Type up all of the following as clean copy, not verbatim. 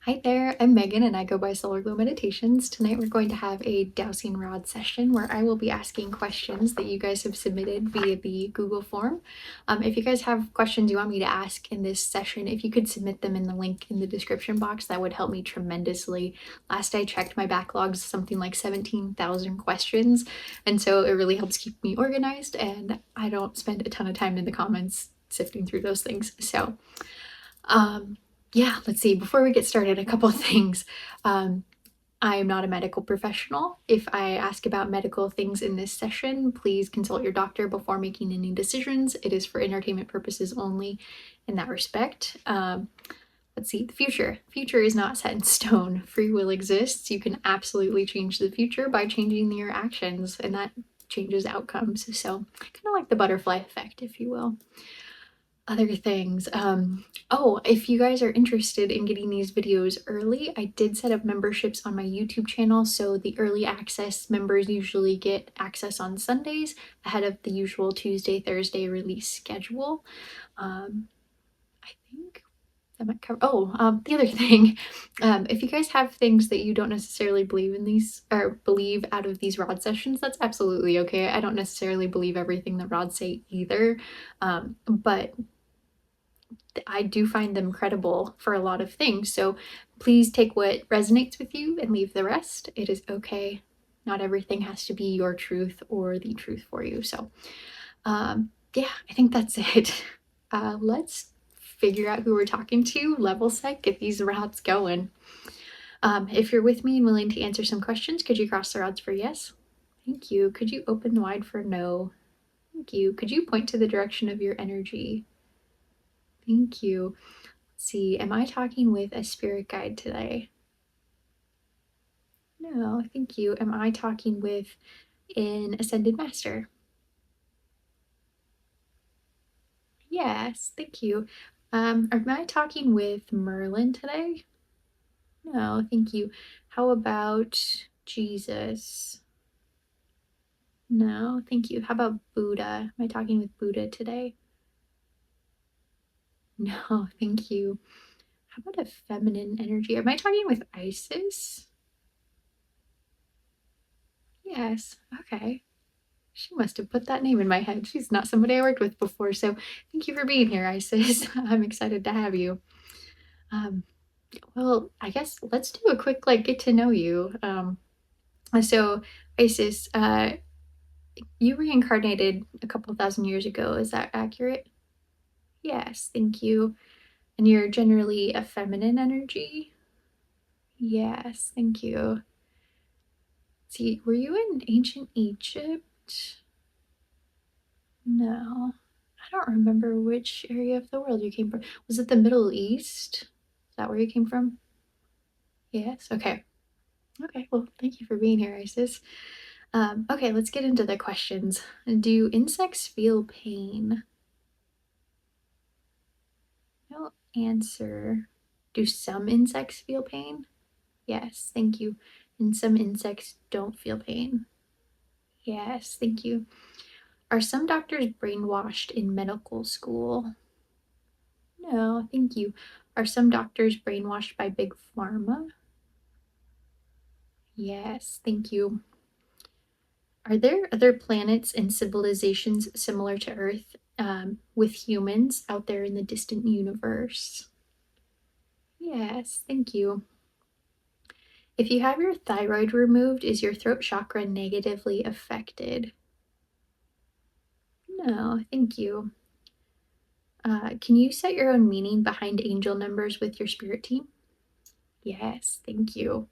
Hi there, I'm Megan and I go by Solar Glow Meditations. Tonight we're going to have a Dowsing Rod session where I will be asking questions that you guys have submitted via the Google form. If you guys have questions you want me to ask in this session, if you could submit them in the link in the description box, that would help me tremendously. Last I checked, my backlog's something like 17,000 questions, and so it really helps keep me organized and I don't spend a ton of time in the comments sifting through those things. So, yeah, let's see. Before we get started, a couple of things. I am not a medical professional. If I ask about medical things in this session, please consult your doctor before making any decisions. It is for entertainment purposes only in that respect. Let's see, the future. Future is not set in stone. Free will exists. You can absolutely change the future by changing your actions, and that changes outcomes. So, kind of like the butterfly effect, if you will. Other things. Oh, if you guys are interested in getting these videos early, I did set up memberships on my YouTube channel, so the early access members usually get access on Sundays ahead of the usual Tuesday, Thursday release schedule. I think that might cover. The other thing, if you guys have things that you don't necessarily believe in these or believe out of these rod sessions, that's absolutely okay. I don't necessarily believe everything the rods say either, but I do find them credible for a lot of things. So please take what resonates with you and leave the rest. It is okay. Not everything has to be your truth or the truth for you. So, yeah, I think that's it. Let's figure out who we're talking to, level set, get these rods going. If you're with me and willing to answer some questions, could you cross the rods for yes? Thank you. Could you open wide for no? Thank you. Could you point to the direction of your energy? Thank you. Let's see, am I talking with a spirit guide today? No, thank you. Am I talking with an ascended master? Yes, thank you. Am I talking with Merlin today? No, thank you. How about Jesus? No, thank you. How about Buddha? Am I talking with Buddha today? No, thank you. How about a feminine energy? Am I talking with Isis? Yes, okay. She must have put that name in my head. She's not somebody I worked with before, so thank you for being here, Isis. I'm excited to have you. Um, well, I guess let's do a quick get to know you. So Isis, you reincarnated a couple thousand years ago. Is that accurate? Yes, thank you. And you're generally a feminine energy? Yes, thank you. See, were you in ancient Egypt? No. I don't remember which area of the world you came from. Was it the Middle East? Is that where you came from? Yes. Okay. Okay. Well, thank you for being here, Isis. Okay, let's get into the questions. Do insects feel pain? No answer. Do some insects feel pain? Yes, thank you. And some insects don't feel pain. Yes, thank you. Are some doctors brainwashed in medical school? No, thank you. Are some doctors brainwashed by Big Pharma? Yes, thank you. Are there other planets and civilizations similar to Earth with humans out there in the distant universe? Yes, thank you. If you have your thyroid removed, is your throat chakra negatively affected? No, thank you. Can you set your own meaning behind angel numbers with your spirit team? Yes, thank you.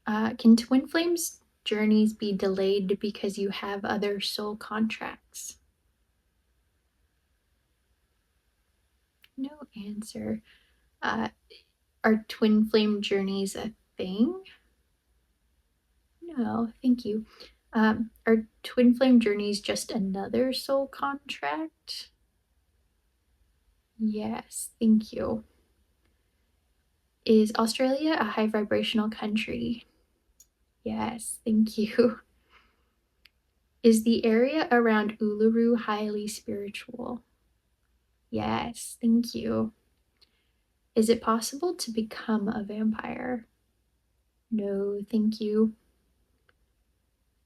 Can twin flames journeys be delayed because you have other soul contracts? No answer. Uh, are twin flame journeys a thing? No, thank you. Are twin flame journeys just another soul contract? Yes, thank you. Is Australia a high vibrational country? Yes, thank you. Is the area around Uluru highly spiritual? Yes, thank you. Is it possible to become a vampire? No, thank you.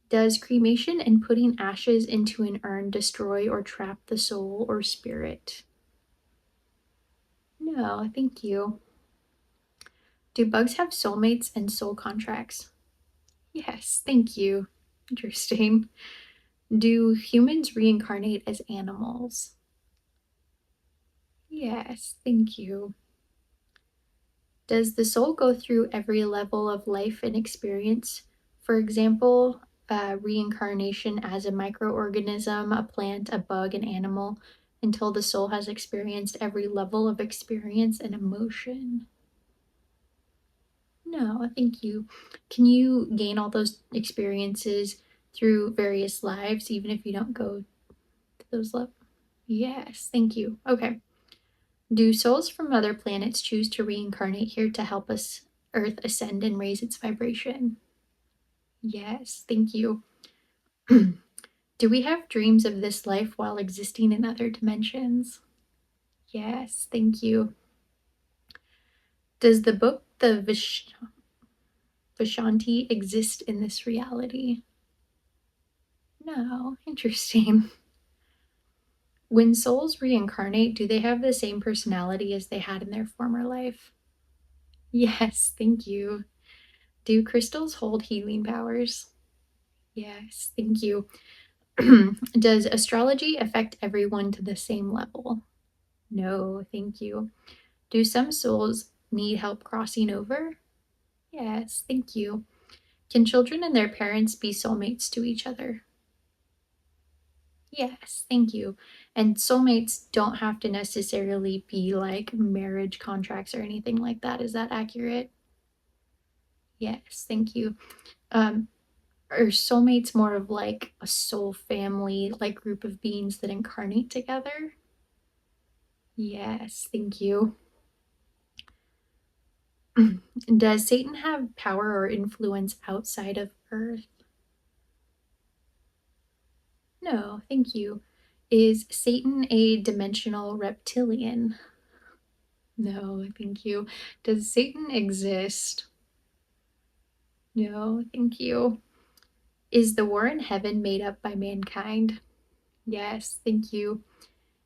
Does cremation and putting ashes into an urn destroy or trap the soul or spirit? No, thank you. Do bugs have soulmates and soul contracts? Yes, thank you. Interesting. Do humans reincarnate as animals? Yes, thank you. Does the soul go through every level of life and experience? For example, reincarnation as a microorganism, a plant, a bug, an animal, until the soul has experienced every level of experience and emotion? No, thank you. Can you gain all those experiences through various lives, even if you don't go to those levels? Yes, thank you. Okay. Do souls from other planets choose to reincarnate here to help us Earth ascend and raise its vibration? Yes, thank you. Do we have dreams of this life while existing in other dimensions? Yes, thank you. Does the book The Vishanti exist in this reality? No, interesting. When souls reincarnate, do they have the same personality as they had in their former life? Yes, thank you. Do crystals hold healing powers? Yes, thank you. Does astrology affect everyone to the same level? No, thank you. Do some souls need help crossing over? Yes, thank you. Can children and their parents be soulmates to each other? Yes, thank you. And soulmates don't have to necessarily be like marriage contracts or anything like that. Is that accurate? Yes, thank you. Um, are soulmates more of like a soul family, like group of beings that incarnate together? Yes, thank you. Does Satan have power or influence outside of Earth? No, thank you. Is Satan a dimensional reptilian? No, thank you. Does Satan exist? No, thank you. Is the war in heaven made up by mankind? Yes, thank you.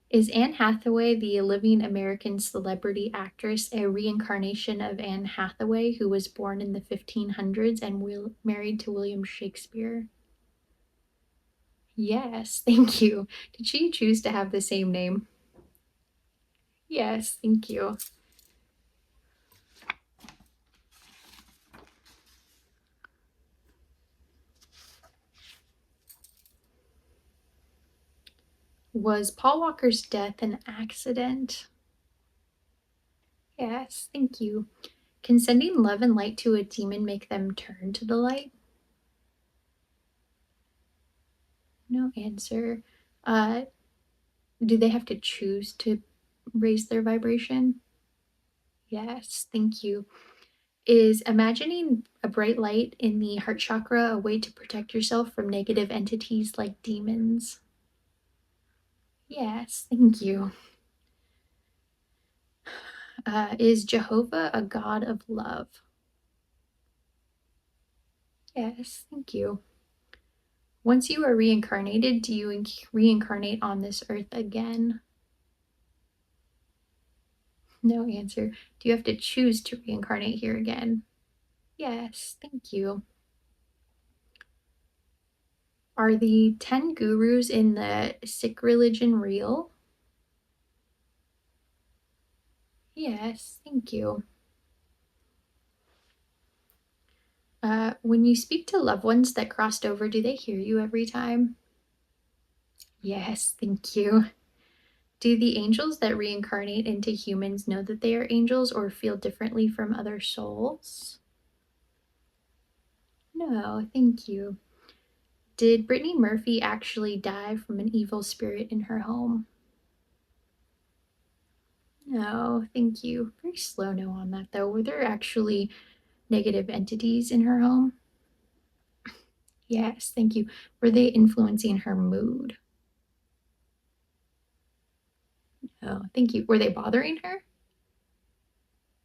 Is Anne Hathaway, the living American celebrity actress, a reincarnation of Anne Hathaway, who was born in the 1500s and married to William Shakespeare? Yes, thank you. Did she choose to have the same name? Yes, thank you. Was Paul Walker's death an accident? Yes, thank you. Can sending love and light to a demon make them turn to the light? No answer. Uh, do they have to choose to raise their vibration? Yes, thank you. Is imagining a bright light in the heart chakra a way to protect yourself from negative entities like demons? Yes, thank you. Is Jehovah a god of love? Yes, thank you. Once you are reincarnated, do you reincarnate on this earth again? No answer. Do you have to choose to reincarnate here again? Yes, thank you. Are the 10 gurus in the Sikh religion real? Yes, thank you. When you speak to loved ones that crossed over, do they hear you every time? Yes, thank you. Do the angels that reincarnate into humans know that they are angels or feel differently from other souls? No, thank you. Did Brittany Murphy actually die from an evil spirit in her home? No, thank you. Very slow no on that though. Were there actually negative entities in her home? Yes, thank you. Were they influencing her mood? Oh, thank you. Were they bothering her?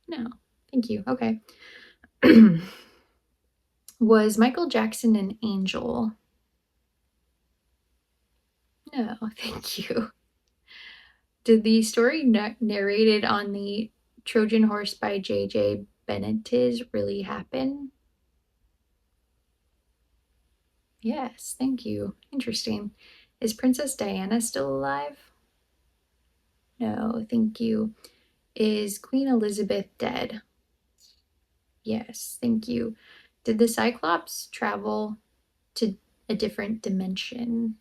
No, thank you. Okay. Was Michael Jackson an angel? No, thank you. Did the story narrated on the Trojan horse by J.J. Benitez really happen? Yes, thank you. Interesting. Is Princess Diana still alive? No, thank you. Is Queen Elizabeth dead? Yes, thank you. Did the Cyclops travel to a different dimension?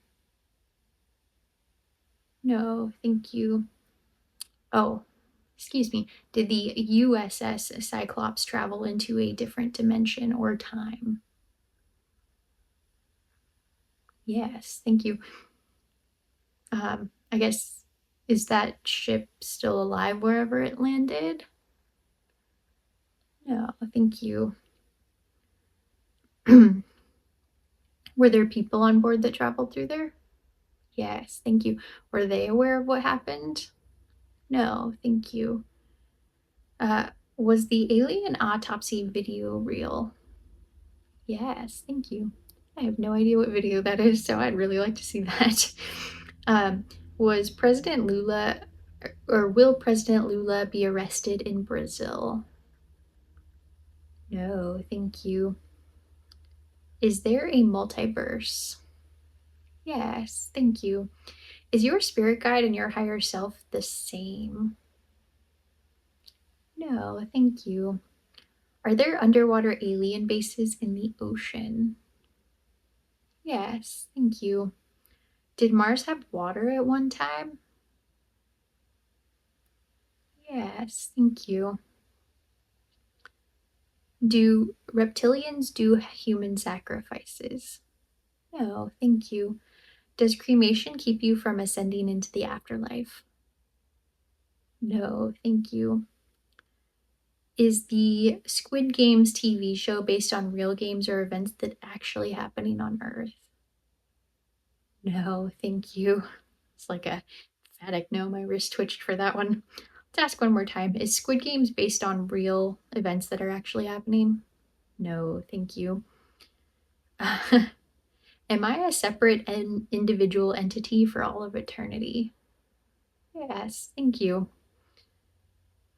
No, thank you. Oh, excuse me. Did the USS Cyclops travel into a different dimension or time? Yes, thank you. I guess, is that ship still alive wherever it landed? No, thank you. Were there people on board that traveled through there? Yes, thank you. Were they aware of what happened? No, thank you. Uh, was the alien autopsy video real? Yes, thank you. I have no idea what video that is, so I'd really like to see that. Um, was President Lula, or will President Lula be arrested in Brazil? No, thank you. Is there a multiverse? Yes, thank you. Is your spirit guide and your higher self the same? No, thank you. Are there underwater alien bases in the ocean? Yes, thank you. Did Mars have water at one time? Yes, thank you. Do reptilians do human sacrifices? No, thank you. Does cremation keep you from ascending into the afterlife? No, thank you. Is the Squid Games TV show based on real games or events that actually happening on Earth? No, thank you. It's like a emphatic no. My wrist twitched for that one. Let's ask one more time. Is Squid Games based on real events that are actually happening? No, thank you. Am I a separate and individual entity for all of eternity? Yes, thank you.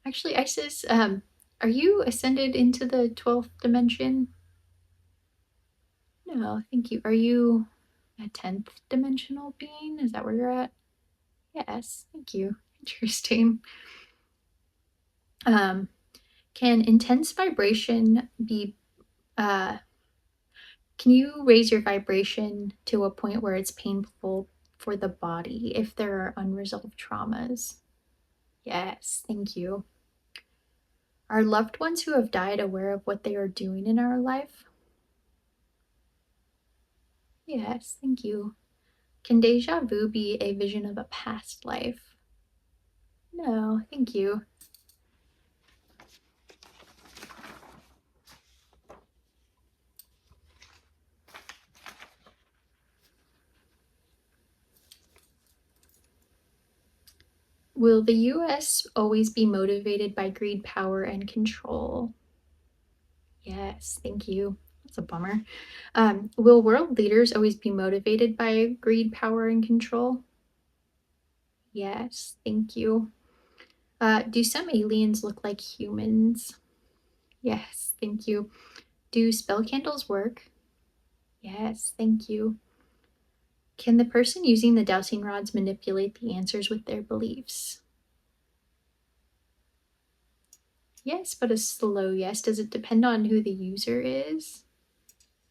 Actually, Isis, are you ascended into the 12th dimension? No, thank you. Are you a 10th dimensional being? Is that where you're at? Yes, thank you. Interesting. Um, can intense vibration be, can you raise your vibration to a point where it's painful for the body if there are unresolved traumas? Yes, thank you. Are loved ones who have died aware of what they are doing in our life? Yes, thank you. Can deja vu be a vision of a past life? No, thank you. Will the US always be motivated by greed, power, and control? Yes, thank you. That's a bummer. Will world leaders always be motivated by greed, power, and control? Yes, thank you. Do some aliens look like humans? Yes, thank you. Do spell candles work? Yes, thank you. Can the person using the dowsing rods manipulate the answers with their beliefs? Yes, but a slow yes. Does it depend on who the user is?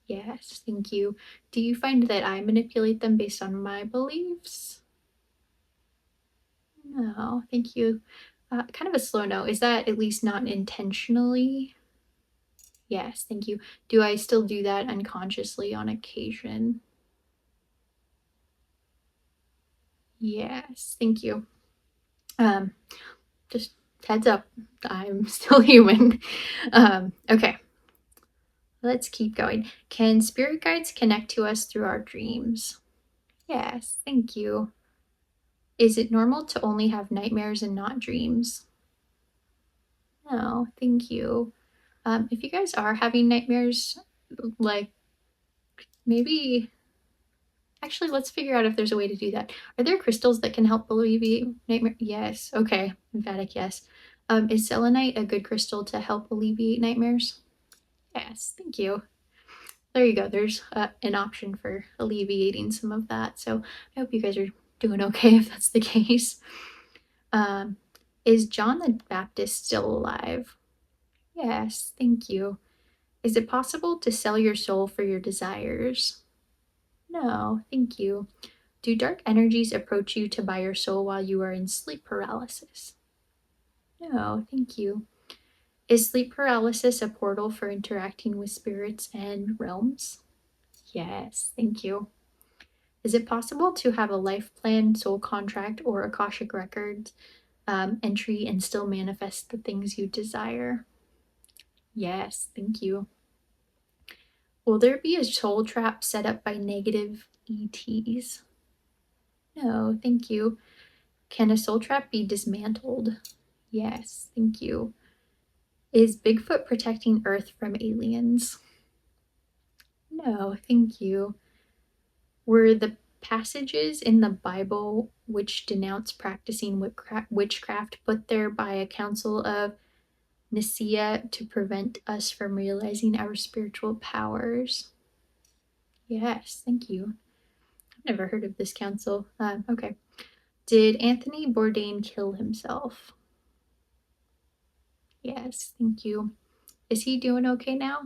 Yes, thank you. Do you find that I manipulate them based on my beliefs? No, thank you. Kind of a slow no. Is that at least not intentionally? Yes, thank you. Do I still do that unconsciously on occasion? Yes, thank you. Just heads up, I'm still human. Okay, let's keep going. Can spirit guides connect to us through our dreams? Yes, thank you. Is it normal to only have nightmares and not dreams? No, thank you. If you guys are having nightmares, like maybe, actually, let's figure out if there's a way to do that. Are there crystals that can help alleviate nightmare? Yes. Okay. Emphatic yes. Is selenite a good crystal to help alleviate nightmares? Yes. Thank you. There you go. There's an option for alleviating some of that. So I hope you guys are doing okay if that's the case. Um, is John the Baptist still alive? Yes. Thank you. Is it possible to sell your soul for your desires? No. Thank you. Do dark energies approach you to buy your soul while you are in sleep paralysis? No, thank you. Is sleep paralysis a portal for interacting with spirits and realms? Yes, thank you. Is it possible to have a life plan, soul contract, or Akashic records entry and still manifest the things you desire? Yes, thank you. Will there be a soul trap set up by negative ETs? No, thank you. Can a soul trap be dismantled? Yes, thank you. Is Bigfoot protecting Earth from aliens? No, thank you. Were the passages in the Bible which denounce practicing witchcraft put there by a council of Nicaea to prevent us from realizing our spiritual powers? Yes, thank you. I've never heard of this council. Okay. Did Anthony Bourdain kill himself? Yes, thank you. Is he doing okay now?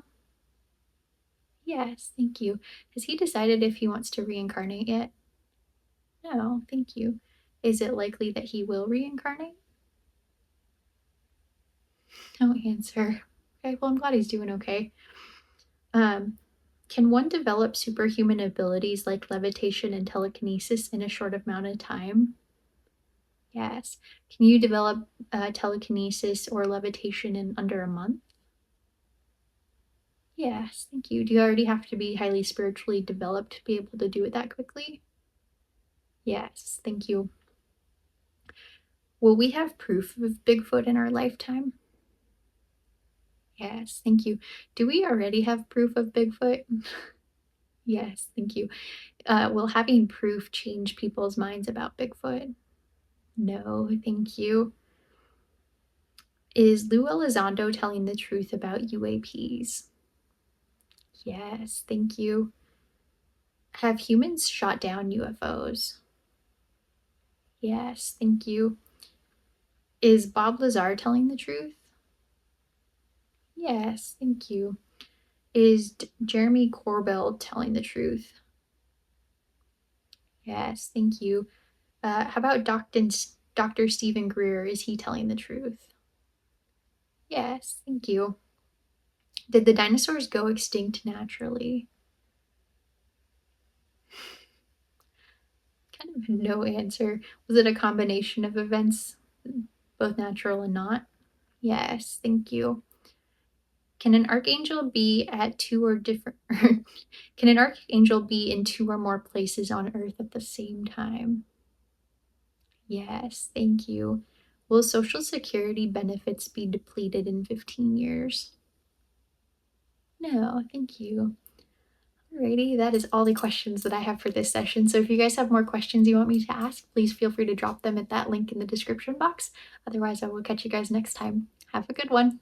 Yes, thank you. Has he decided if he wants to reincarnate yet? No, thank you. Is it likely that he will reincarnate? No answer. Okay, well, I'm glad he's doing okay. Can one develop superhuman abilities like levitation and telekinesis in a short amount of time? Yes. Can you develop telekinesis or levitation in under a month? Yes, thank you. Do you already have to be highly spiritually developed to be able to do it that quickly? Yes, thank you. Will we have proof of Bigfoot in our lifetime? Yes, thank you. Do we already have proof of Bigfoot? Yes, thank you. Will having proof change people's minds about Bigfoot? No, thank you. Is Lou Elizondo telling the truth about UAPs? Yes, thank you. Have humans shot down UFOs? Yes, thank you. Is Bob Lazar telling the truth? Yes, thank you. Is Jeremy Corbell telling the truth? Yes, thank you. How about Dr. Stephen Greer? Is he telling the truth? Yes, thank you. Did the dinosaurs go extinct naturally? Kind of no answer. Was it a combination of events, both natural and not? Yes, thank you. Can an archangel be at two or different can an archangel be in two or more places on earth at the same time? Yes, thank you. Will Social Security benefits be depleted in 15 years? No, thank you. Alrighty, that is all the questions that I have for this session. So if you guys have more questions you want me to ask, please feel free to drop them at that link in the description box. Otherwise, I will catch you guys next time. Have a good one.